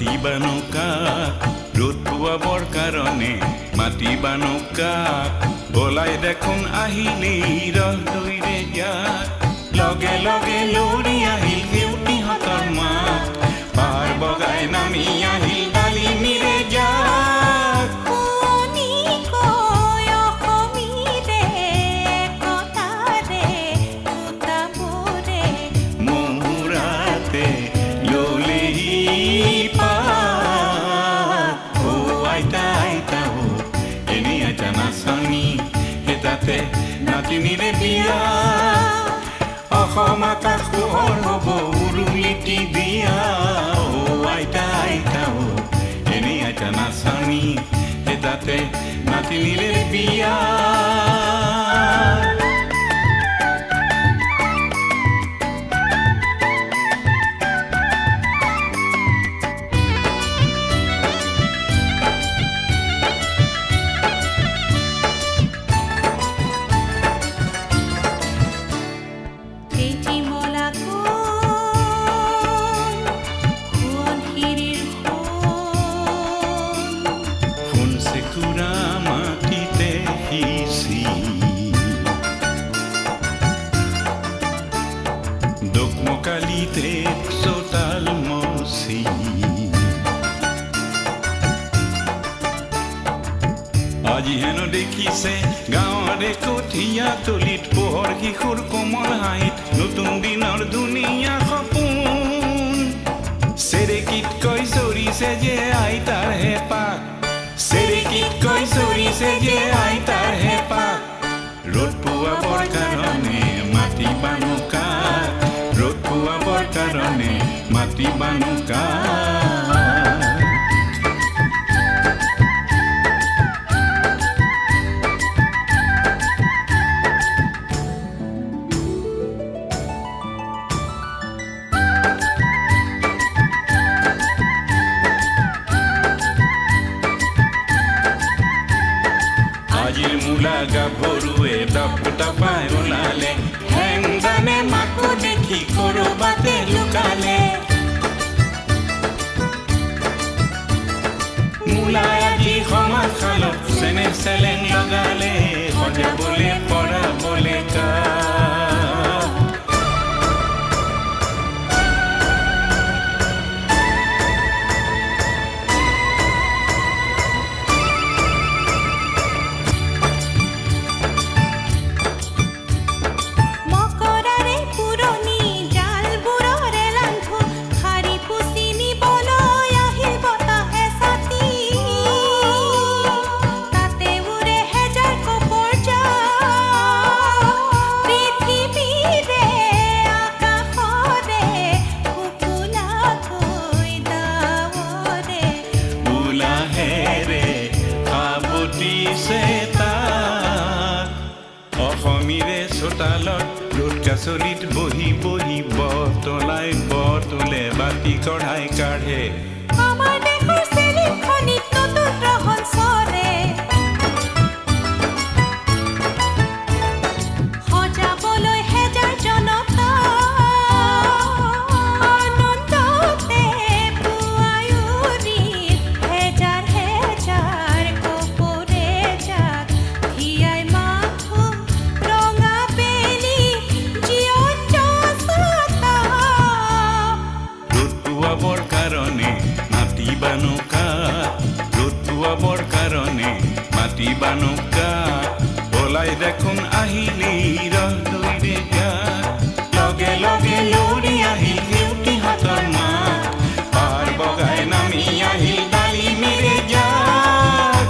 মাতিবা নৌকাক ৰ'দ পোৱাবৰ কাৰণে মাতিবা নৌকাক বলাই দেখোন আহিলেই ৰহ দৈৰে ইয়াত লগে লগে লৰি আহিল দেউতিহঁতৰ মাত পাৰ বগাই নামি আহিল ডালিমিৰে যাক মুহুৰাতে ললেহি পাত ও আইতা আইতা ও এনে আইতা নাচনি হেতাতে নাতিনিৰে বিয়া অসম আকাশ পোহৰ হ'ব উৰুলিটি দিয়া ও আইতা আইতা ও এনে আইতা নাচনি হেতাতে নাতিনিৰে বিয়া Dogmokalite sotal mosi আজি হেন দেখিছে গাঁৱৰে কঠীয়া তলিত পোহৰ শিশুৰ কোমল হাঁহিত নতুন দিনৰ ধুনীয়া সপোন চেৰেকীত কৈ চৰিছে যে আইতাৰ হেঁপাহ চেৰেকীত কৈ চৰিছে যে আইতাৰ হেঁপাহ ৰ'দ পোৱাবৰ কাৰণে মাতিবা নৌকাক ৰ'দ পোৱাবৰ কাৰণে মাতিবা নৌকাক আজিৰ মূলা গাভৰুৱে দপ দপাই ওলালে হেংদানে মাকো দেখি কৰবাতে লুকালে মূলাই আজি সমাজ খালত চেনে চেলেং লগালে সজাবলে পৰাবলে অসমীৰে চোতালত ৰ'দ কাচলিত বহি বহি বটলাই বটলে বাতি কঢ়াই কাঢ়ে আমাৰ দেশৰ চেলিখনিত নতুন ৰহন চৰে সজাবলৈ হেজাৰ জনতা আনন্দতে পুৱায়ুৰিত হেজাৰ হেজাৰ কপৰে যাক হিয়াই মাথো ৰঙা বেলি জীয়ন জচতা ৰ'দ পোৱাবৰ কাৰণে মাতিবা নৌকাক ৰ'দ পোৱাবৰ কাৰণে মাতিবা নৌকাক বলাই দেখোন আহিলেই ৰহ দৈৰে ইয়াত লগে লগে লৰি আহিল দেউতিহঁতৰ মাত পাৰ বগাই নামি আহিল ডালিমিৰে যাক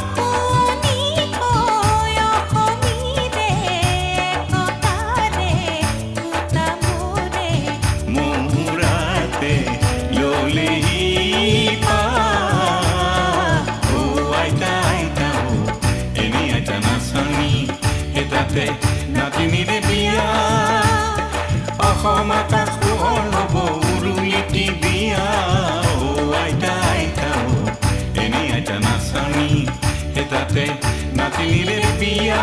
মুহুৰাতে ললেহি পাত ও আইতা আইতা ও এনে আইতা নাচনি হেতাতে নাতিনিৰে বিয়া অসম আকাশ পোহৰ হ'ব উৰুলিটি দিয়া ও আইতা আইতা ও এনে আইতা নাচনি হেতাতে নাতিনিৰে বিয়া